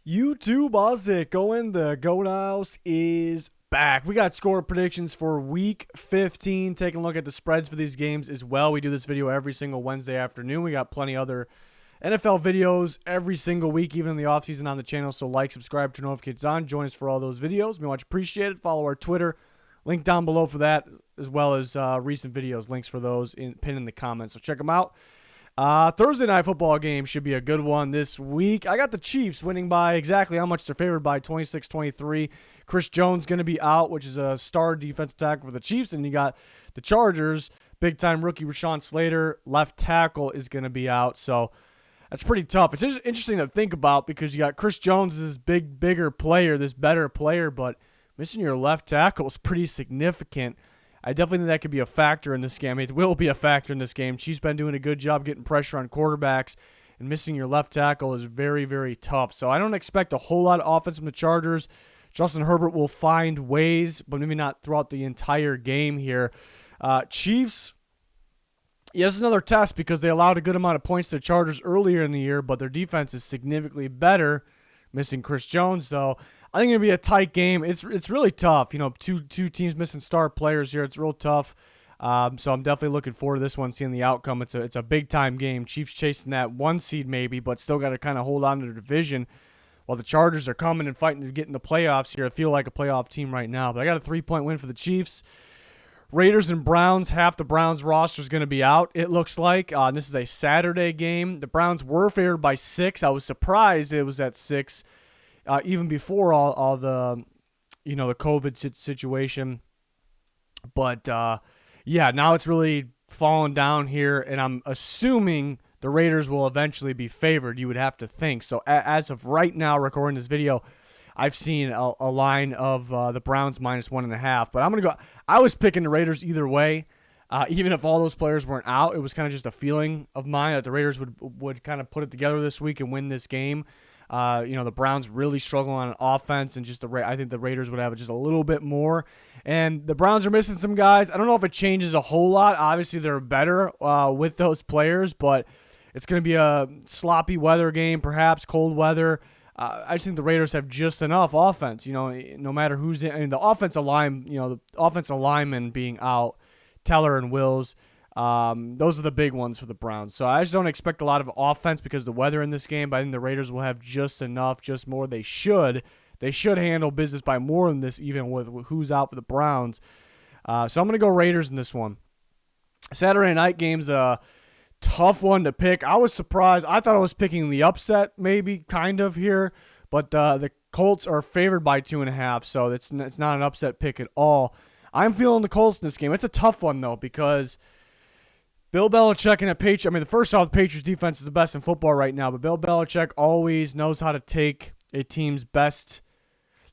YouTube, how's it going? The Goat House is back. We got score predictions for Week 15. Taking a look at the spreads for these games as well. We do this video every single Wednesday afternoon. We got plenty other NFL videos every single week, even in the offseason on the channel. So like, subscribe, turn notifications on. Join us for all those videos. We much appreciate it. Follow our Twitter. Link down below for that, as well as recent videos. Links for those pinned in the comments. So check them out. Thursday night football game should be a good one this week. I got the Chiefs winning by exactly how much they're favored by, 26-23. Chris Jones going to be out, which is a star defensive tackle for the Chiefs. And you got the Chargers, big-time rookie Rashawn Slater, left tackle, is going to be out. So that's pretty tough. It's just interesting to think about because you got Chris Jones, this bigger player, this better player, but missing your left tackle is pretty significant. I definitely think that could be a factor in this game. It will be a factor in this game. Chiefs been doing a good job getting pressure on quarterbacks, and missing your left tackle is very, very tough. So I don't expect a whole lot of offense from the Chargers. Justin Herbert will find ways, but maybe not throughout the entire game here. Chiefs, yes, it's another test because they allowed a good amount of points to the Chargers earlier in the year, but their defense is significantly better. Missing Chris Jones, though. I think it'll be a tight game. It's really tough. You know, two teams missing star players here. It's real tough. So I'm definitely looking forward to this one, seeing the outcome. It's a big time game. Chiefs chasing that 1 seed maybe, but still got to kind of hold on to the division. While the Chargers are coming and fighting to get in the playoffs here. I feel like a playoff team right now. But I got a 3-point win for the Chiefs. Raiders and Browns. Half the Browns roster is going to be out, it looks like. This is a Saturday game. The Browns were favored by 6. I was surprised it was at 6. Even before all the, the COVID situation. But, yeah, now it's really fallen down here, and I'm assuming the Raiders will eventually be favored, you would have to think. So as of right now, recording this video, I've seen a line of the Browns -1.5. But I'm going to go – I was picking the Raiders either way. Even if all those players weren't out, it was kind of just a feeling of mine that the Raiders would kind of put it together this week and win this game. The Browns really struggle on offense, and I think the Raiders would have just a little bit more. And the Browns are missing some guys. I don't know if it changes a whole lot. Obviously, they're better with those players, but it's going to be a sloppy weather game, perhaps cold weather. I just think the Raiders have just enough offense. No matter who's in. I mean, the offensive line, the offensive linemen being out, Teller and Wills. Those are the big ones for the Browns. So I just don't expect a lot of offense because of the weather in this game, but I think the Raiders will have just enough, just more. They should handle business by more than this, even with who's out for the Browns. So I'm going to go Raiders in this one. Saturday night game's a tough one to pick. I was surprised. I thought I was picking the upset maybe kind of here, but the Colts are favored by 2.5, so it's not an upset pick at all. I'm feeling the Colts in this game. It's a tough one, though, because Bill Belichick and the first off, the Patriots defense is the best in football right now, but Bill Belichick always knows how to take a team's the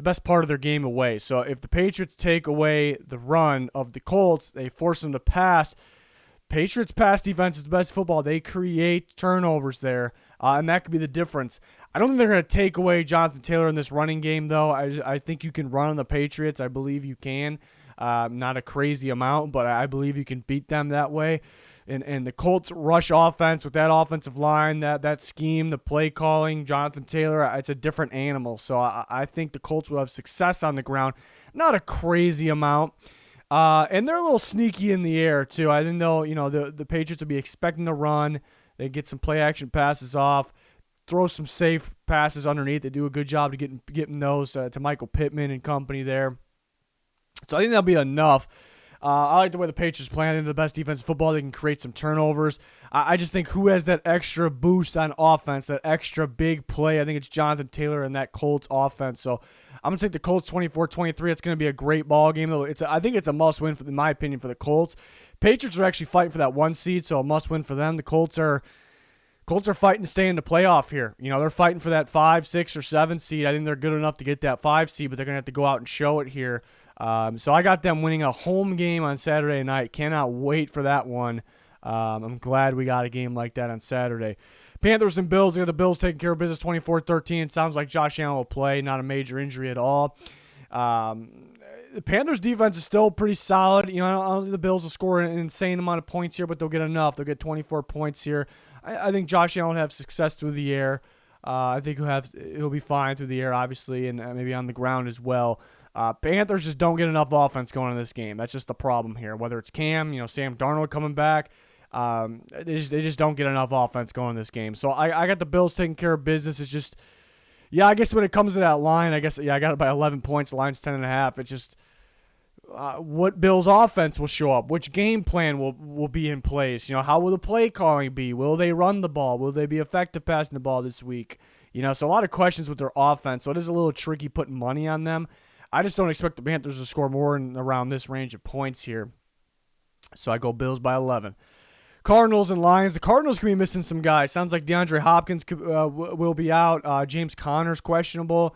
best part of their game away. So if the Patriots take away the run of the Colts, they force them to pass. Patriots pass defense is the best football. They create turnovers there, and that could be the difference. I don't think they're going to take away Jonathan Taylor in this running game, though. I think you can run on the Patriots. I believe you can. Not a crazy amount, but I believe you can beat them that way. And the Colts rush offense with that offensive line, that scheme, the play calling, Jonathan Taylor, it's a different animal. So I think the Colts will have success on the ground. Not a crazy amount. And they're a little sneaky in the air, too. I didn't know, the Patriots would be expecting to run. They get some play-action passes off, throw some safe passes underneath. They do a good job to getting those to Michael Pittman and company there. So I think that'll be enough. I like the way the Patriots play. I think they're the best defense in football. They can create some turnovers. I just think who has that extra boost on offense, that extra big play, I think it's Jonathan Taylor and that Colts offense. So I'm going to take the Colts 24-23. It's going to be a great ball game. I think it's a must-win, in my opinion, for the Colts. Patriots are actually fighting for that 1 seed, so a must-win for them. The Colts are fighting to stay in the playoff here. They're fighting for that 5, 6, or 7 seed. I think they're good enough to get that 5 seed, but they're going to have to go out and show it here. So I got them winning a home game on Saturday night. Cannot wait for that one. I'm glad we got a game like that on Saturday. Panthers and Bills. The Bills taking care of business 24-13. It sounds like Josh Allen will play. Not a major injury at all. The Panthers defense is still pretty solid. I don't think the Bills will score an insane amount of points here, but they'll get enough. They'll get 24 points here. I think Josh Allen will have success through the air. I think he'll be fine through the air, obviously, and maybe on the ground as well. Panthers just don't get enough offense going in this game. That's just the problem here. Whether it's Cam, Sam Darnold coming back, they just don't get enough offense going in this game. So I got the Bills taking care of business. It's just, I guess when it comes to that line, I got it by 11 points. The line's 10.5. It's just what Bills offense will show up, which game plan will be in place. How will the play calling be? Will they run the ball? Will they be effective passing the ball this week? So a lot of questions with their offense. So it is a little tricky putting money on them. I just don't expect the Panthers to score more in around this range of points here. So I go Bills by 11. Cardinals and Lions. The Cardinals could be missing some guys. Sounds like DeAndre Hopkins will be out. James Conner's questionable.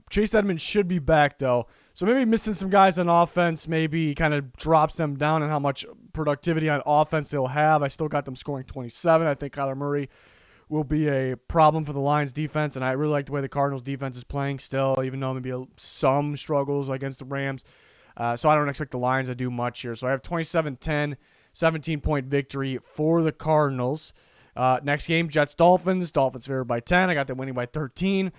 Chase Edmonds should be back, though. So maybe missing some guys on offense maybe kind of drops them down on how much productivity on offense they'll have. I still got them scoring 27. I think Kyler Murray will be a problem for the Lions defense, and I really like the way the Cardinals defense is playing still, even though maybe some struggles against the Rams. So I don't expect the Lions to do much here. So I have 27-10, 17-point victory for the Cardinals. Next game, Jets-Dolphins. Dolphins favored by 10. I got them winning by 13.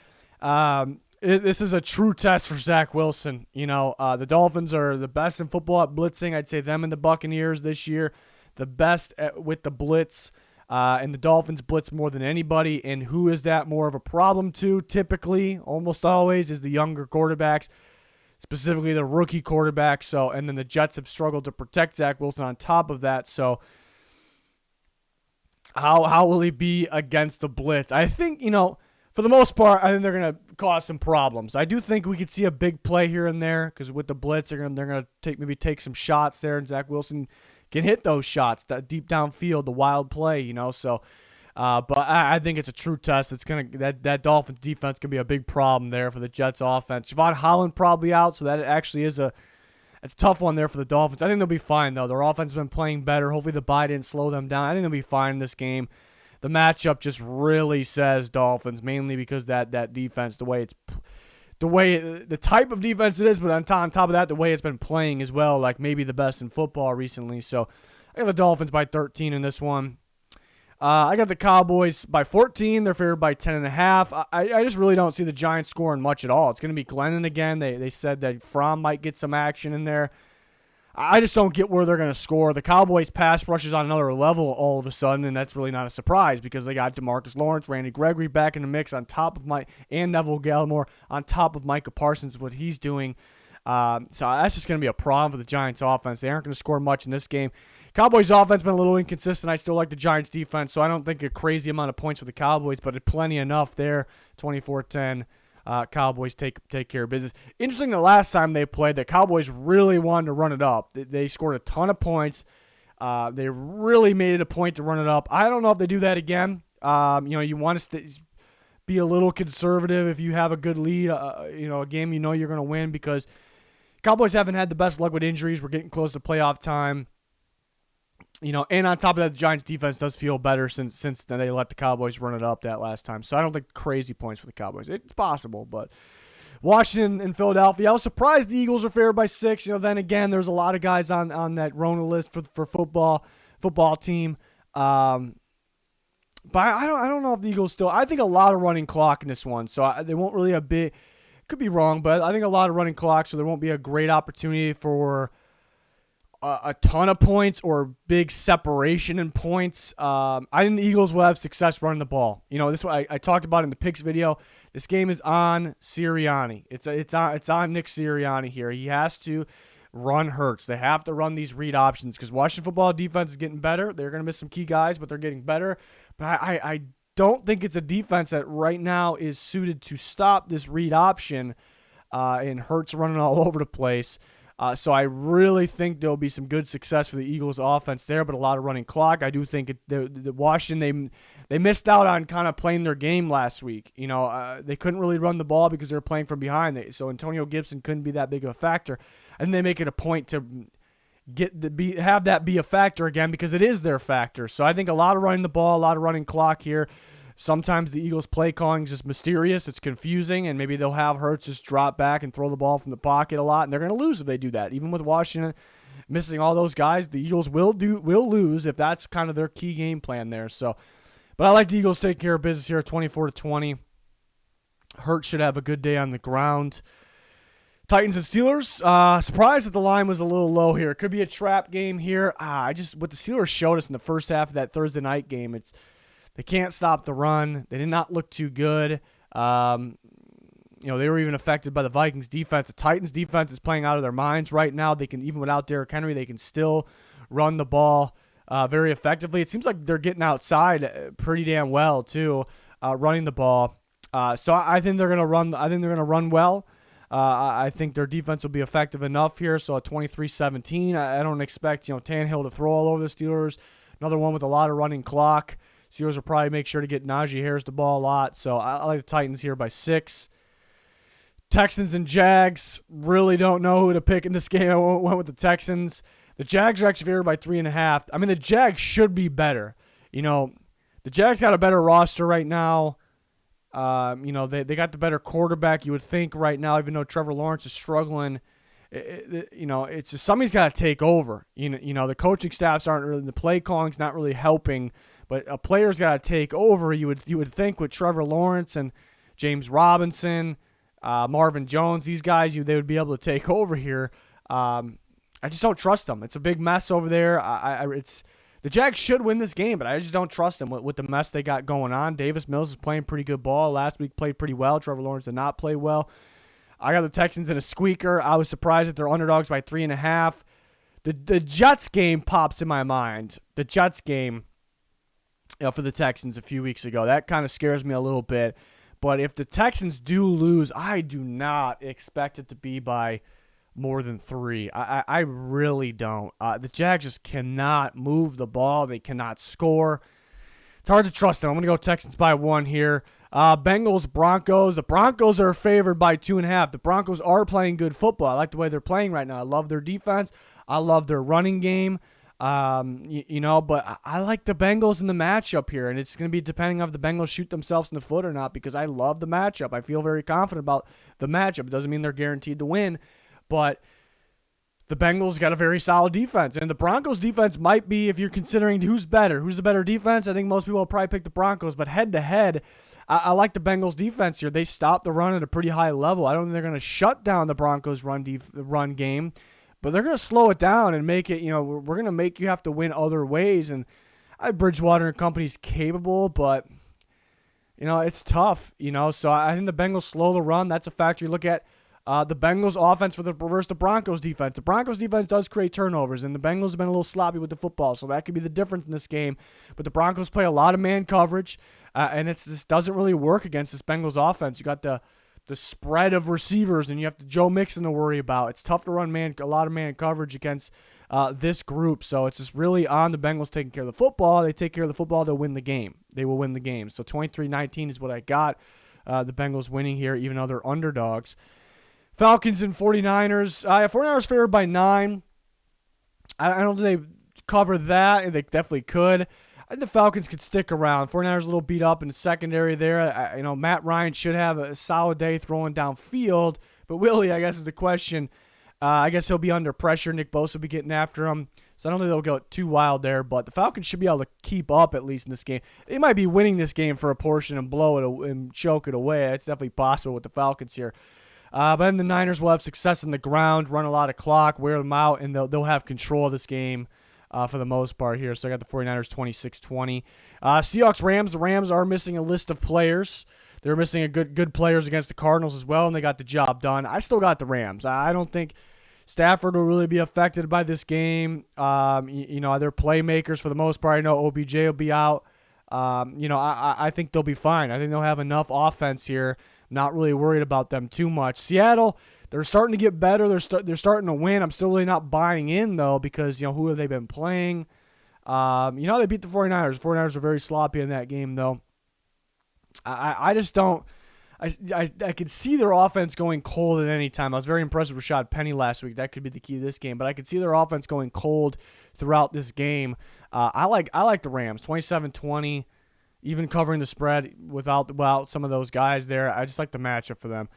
This is a true test for Zach Wilson. The Dolphins are the best in football at blitzing. I'd say them and the Buccaneers this year, the best with the blitz. And the Dolphins blitz more than anybody. And who is that more of a problem to? Typically, almost always, is the younger quarterbacks, specifically the rookie quarterback. And then the Jets have struggled to protect Zach Wilson on top of that. So how will he be against the blitz? I think, for the most part, I think they're going to cause some problems. I do think we could see a big play here and there because with the blitz, they're going to take some shots there, and Zach Wilson can hit those shots, that deep downfield, the wild play, So, but I think it's a true test. It's that Dolphins defense can be a big problem there for the Jets offense. Javon Holland probably out, so that actually it's a tough one there for the Dolphins. I think they'll be fine though. Their offense has been playing better. Hopefully the bye didn't slow them down. I think they'll be fine in this game. The matchup just really says Dolphins, mainly because that defense, the type of defense it is, but on top of that, the way it's been playing as well, like maybe the best in football recently. So I got the Dolphins by 13 in this one. I got the Cowboys by 14. They're favored by 10.5. I just really don't see the Giants scoring much at all. It's going to be Glennon again. They said that Fromm might get some action in there. I just don't get where they're going to score. The Cowboys pass rush is on another level all of a sudden, and that's really not a surprise because they got DeMarcus Lawrence, Randy Gregory back in the mix on top of and Neville Gallimore on top of Micah Parsons, what he's doing. So that's just going to be a problem for the Giants offense. They aren't going to score much in this game. Cowboys offense been a little inconsistent. I still like the Giants defense, so I don't think a crazy amount of points for the Cowboys, but plenty enough there. 24-10. Cowboys take care of business. Interesting, the last time they played, the Cowboys really wanted to run it up. They scored a ton of points. They really made it a point to run it up. I don't know if they do that again. You want to be a little conservative if you have a good lead, a game you're going to win because Cowboys haven't had the best luck with injuries. We're getting close to playoff time. And on top of that, the Giants defense does feel better since they let the Cowboys run it up that last time. So I don't think crazy points for the Cowboys. It's possible, but Washington and Philadelphia. I was surprised the Eagles are favored by 6. Then again, there's a lot of guys on that Rona list for football team. But I don't know if the Eagles still. I think a lot of running clock in this one, so they won't really have big. Could be wrong, but I think a lot of running clock, so there won't be a great opportunity for a ton of points or big separation in points. I think the Eagles will have success running the ball. This way I talked about in the picks video. This game is on Sirianni. It's on Nick Sirianni here. He has to run Hurts. They have to run these read options because Washington football defense is getting better. They're going to miss some key guys, but they're getting better. But I don't think it's a defense that right now is suited to stop this read option and Hurts running all over the place. So I really think there'll be some good success for the Eagles offense there, but a lot of running clock. I do think the Washington, they missed out on kind of playing their game last week. They couldn't really run the ball because they were playing from behind. So Antonio Gibson couldn't be that big of a factor. And they make it a point to have that be a factor again because it is their factor. So I think a lot of running the ball, a lot of running clock here. Sometimes the Eagles' play calling is just mysterious. It's confusing, and maybe they'll have Hurts just drop back and throw the ball from the pocket a lot, and they're going to lose if they do that. Even with Washington missing all those guys, the Eagles will lose if that's kind of their key game plan there. So But I like the Eagles taking care of business here, 24-20. Hurts should have a good day on the ground. Titans and Steelers. Surprised that the line was a little low here. It could be a trap game here. What the Steelers showed us in the first half of that Thursday night game, they can't stop the run. They did not look too good. They were even affected by the Vikings defense. The Titans defense is playing out of their minds right now. They can, even without Derrick Henry, they can still run the ball very effectively. It seems like they're getting outside pretty damn well too, running the ball. So I think they're gonna run. I think they're gonna run well. I think their defense will be effective enough here. So at 23-17, I don't expect Tannehill to throw all over the Steelers. Another one with a lot of running clock. Steelers will probably make sure to get Najee Harris the ball a lot. So I like the Titans here by 6. Texans and Jags. Really don't know who to pick in this game. I went with the Texans. The Jags are actually favored by 3.5. I mean, the Jags should be better. The Jags got a better roster right now. They got the better quarterback, you would think, right now, even though Trevor Lawrence is struggling. It's just somebody's got to take over. The coaching staffs aren't really, the play calling's not really helping, but a player's got to take over. You would think with Trevor Lawrence and James Robinson, Marvin Jones, these guys, they would be able to take over here. I just don't trust them. It's a big mess over there. The Jags should win this game, but I just don't trust them with the mess they got going on. Davis Mills is playing pretty good ball. Last week played pretty well. Trevor Lawrence did not play well. I got the Texans in a squeaker. I was surprised that they're underdogs by 3.5. The Jets game pops in my mind. The Jets game for the Texans a few weeks ago. That kind of scares me a little bit. But if the Texans do lose, I do not expect it to be by more than 3. I really don't. The Jags just cannot move the ball. They cannot score. It's hard to trust them. I'm going to go Texans by 1 here. Bengals, Broncos. The Broncos are favored by 2.5. The Broncos are playing good football. I like the way they're playing right now. I love their defense. I love their running game. But I like the Bengals in the matchup here, and it's going to be depending on if the Bengals shoot themselves in the foot or not, because I love the matchup. I feel very confident about the matchup. It doesn't mean they're guaranteed to win, but the Bengals got a very solid defense. And the Broncos defense might be, if you're considering who's better, who's the better defense, I think most people will probably pick the Broncos. But head-to-head, I like the Bengals defense here. They stop the run at a pretty high level. I don't think they're going to shut down the Broncos run game, but they're going to slow it down and make it, we're going to make you have to win other ways. And Bridgewater and company's capable, but, it's tough, So I think the Bengals slow the run. That's a factor. You look at the Bengals offense versus the Broncos defense. The Broncos defense does create turnovers, and the Bengals have been a little sloppy with the football, so that could be the difference in this game. But the Broncos play a lot of man coverage, and it just doesn't really work against this Bengals offense. You got the spread of receivers, and you have Joe Mixon to worry about. It's tough to run a lot of man coverage against this group, so it's just really on the Bengals taking care of the football. They take care of the football, they'll win the game. They will win the game. So 23-19 is what I got. The Bengals winning here, even though they're underdogs. Falcons and 49ers. 49ers favored by 9. I don't think they cover that. They definitely could. I think the Falcons could stick around. 49ers a little beat up in the secondary there. Matt Ryan should have a solid day throwing downfield. But Willie, I guess, is the question. I guess he'll be under pressure. Nick Bosa will be getting after him. So I don't think they'll go too wild there. But the Falcons should be able to keep up at least in this game. They might be winning this game for a portion and blow it and choke it away. That's definitely possible with the Falcons here. But then the Niners will have success on the ground, run a lot of clock, wear them out, and they'll have control of this game for the most part here. So I got the 49ers 26-20. Seahawks, Rams. The Rams are missing a list of players. They're missing a good players against the Cardinals as well, and they got the job done. I still got the Rams. I don't think Stafford will really be affected by this game. They're playmakers for the most part. I know OBJ will be out. I think they'll be fine. I think they'll have enough offense here. Not really worried about them too much. Seattle, they're starting to get better. They're starting to win. I'm still really not buying in, though, because, who have they been playing? They beat the 49ers. The 49ers are very sloppy in that game, though. I just don't. I could see their offense going cold at any time. I was very impressed with Rashad Penny last week. That could be the key to this game. But I could see their offense going cold throughout this game. I like the Rams, 27-20. Even covering the spread without some of those guys there. I just like the matchup for them.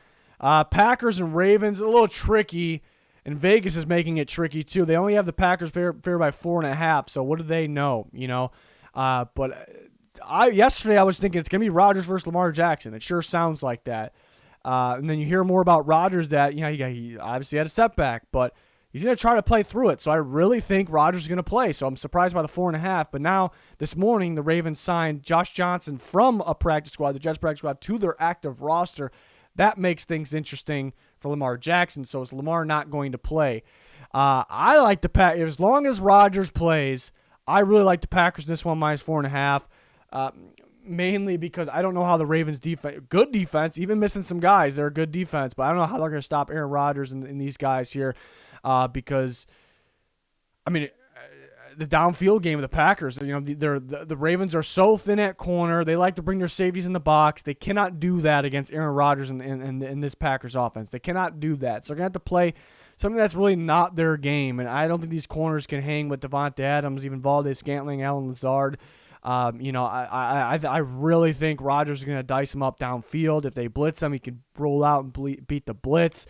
Packers and Ravens, a little tricky. And Vegas is making it tricky, too. They only have the Packers favored by 4.5. So what do they know? But yesterday I was thinking it's going to be Rodgers versus Lamar Jackson. It sure sounds like that. And then you hear more about Rodgers that, he obviously had a setback, but he's going to try to play through it. So I really think Rodgers is going to play. So I'm surprised by the 4.5. But now, this morning, the Ravens signed Josh Johnson from a practice squad, the Jets practice squad, to their active roster. That makes things interesting for Lamar Jackson. So is Lamar not going to play? I like the Packers. As long as Rodgers plays, I really like the Packers in this one, minus 4.5. Mainly because I don't know how the Ravens defense, good defense, even missing some guys, they're a good defense, but I don't know how they're going to stop Aaron Rodgers and these guys here because, the downfield game of the Packers, the Ravens are so thin at corner. They like to bring their safeties in the box. They cannot do that against Aaron Rodgers in this Packers offense. They cannot do that. So they're going to have to play something that's really not their game, and I don't think these corners can hang with Devontae Adams, even Valdez-Scantling, Allen Lazard. I really think Rodgers is going to dice him up downfield. If they blitz him, he can roll out and beat the blitz.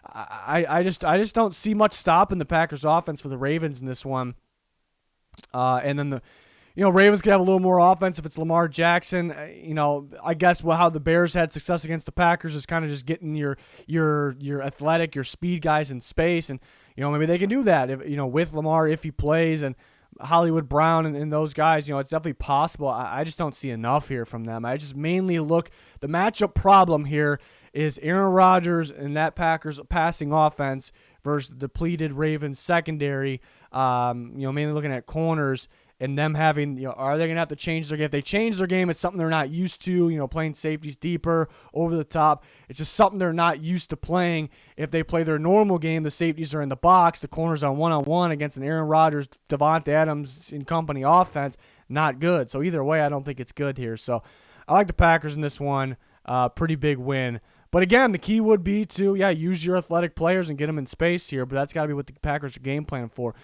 I just don't see much stopping the Packers offense for the Ravens in this one. And then Ravens could have a little more offense if it's Lamar Jackson. I guess how the Bears had success against the Packers is kind of just getting your athletic, your speed guys in space, and maybe they can do that if with Lamar if he plays, and Hollywood Brown and those guys, it's definitely possible. I just don't see enough here from them. I just mainly look, the matchup problem here is Aaron Rodgers and that Packers passing offense versus the depleted Ravens secondary, mainly looking at corners and them having, are they going to have to change their game? If they change their game, it's something they're not used to, playing safeties deeper, over the top. It's just something they're not used to playing. If they play their normal game, the safeties are in the box, the corners on one-on-one against an Aaron Rodgers, Devontae Adams and company offense, not good. So either way, I don't think it's good here. So I like the Packers in this one. Pretty big win. But again, the key would be to, use your athletic players and get them in space here, but that's got to be what the Packers are game planning for.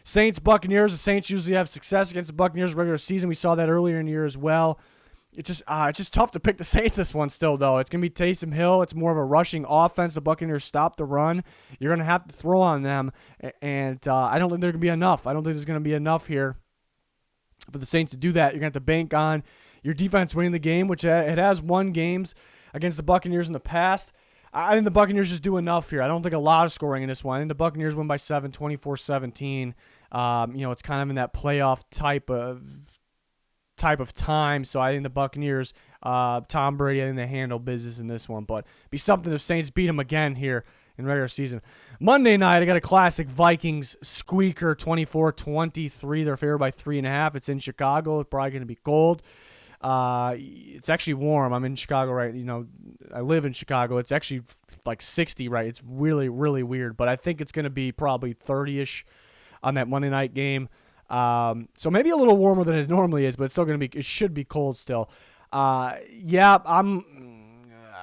Saints, Buccaneers. The Saints usually have success against the Buccaneers regular season. We saw that earlier in the year as well. It's just tough to pick the Saints this one still, though. It's going to be Taysom Hill. It's more of a rushing offense. The Buccaneers stop the run. You're going to have to throw on them, and I don't think there's going to be enough. I don't think there's going to be enough here for the Saints to do that. You're going to have to bank on your defense winning the game, which it has won games against the Buccaneers in the past. I think the Buccaneers just do enough here. I don't think a lot of scoring in this one. I think the Buccaneers win by 7, 24-17. It's kind of in that playoff type of time. So I think the Buccaneers, Tom Brady, I think they handle business in this one. But it'd be something if Saints beat them again here in regular season. Monday night, I got a classic Vikings squeaker, 24-23. They're favored by 3.5. It's in Chicago. It's probably going to be cold. It's actually warm. I'm in Chicago, right? I live in Chicago. It's actually like 60, right? It's really, really weird. But I think it's going to be probably 30-ish on that Monday night game. So maybe a little warmer than it normally is, but it's still going to be, it should be cold still.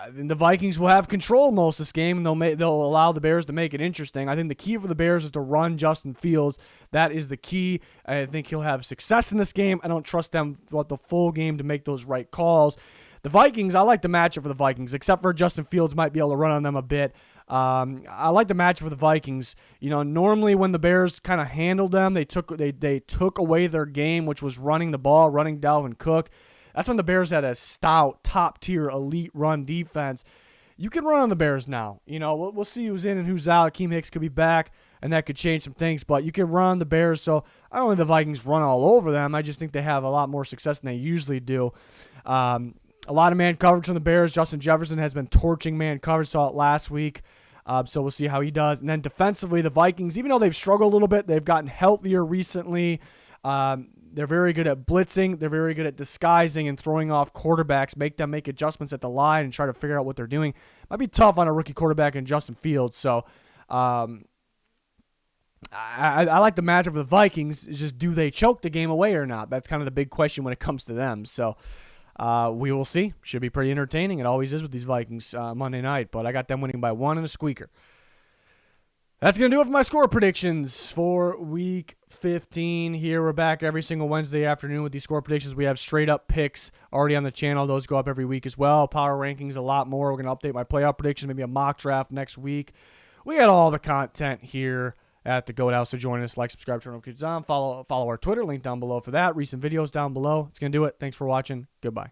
The Vikings will have control most of this game, and they'll allow the Bears to make it interesting. I think the key for the Bears is to run Justin Fields. That is the key. I think he'll have success in this game. I don't trust them throughout the full game to make those right calls. The Vikings, I like the matchup for the Vikings, except for Justin Fields might be able to run on them a bit. I like the matchup for the Vikings. Normally when the Bears kind of handled them, they took away their game, which was running the ball, running Dalvin Cook. That's when the Bears had a stout, top-tier, elite run defense. You can run on the Bears now. We'll see who's in and who's out. Akeem Hicks could be back, and that could change some things. But you can run on the Bears, so I don't think the Vikings run all over them. I just think they have a lot more success than they usually do. A lot of man coverage from the Bears. Justin Jefferson has been torching man coverage. Saw it last week. So we'll see how he does. And then defensively, the Vikings, even though they've struggled a little bit, they've gotten healthier recently. They're very good at blitzing. They're very good at disguising and throwing off quarterbacks, make them make adjustments at the line and try to figure out what they're doing. Might be tough on a rookie quarterback in Justin Fields. So I like the matchup of the Vikings. It's just, do they choke the game away or not? That's kind of the big question when it comes to them. So we will see. Should be pretty entertaining. It always is with these Vikings Monday night. But I got them winning by 1 and a squeaker. That's going to do it for my score predictions for Week 15 here. We're back every single Wednesday afternoon with these score predictions. We have straight-up picks already on the channel. Those go up every week as well. Power rankings, a lot more. We're going to update my playoff predictions, maybe a mock draft next week. We got all the content here at the Goat House. So join us, like, subscribe, turn notifications on, follow our Twitter, link down below for that. Recent videos down below. It's going to do it. Thanks for watching. Goodbye.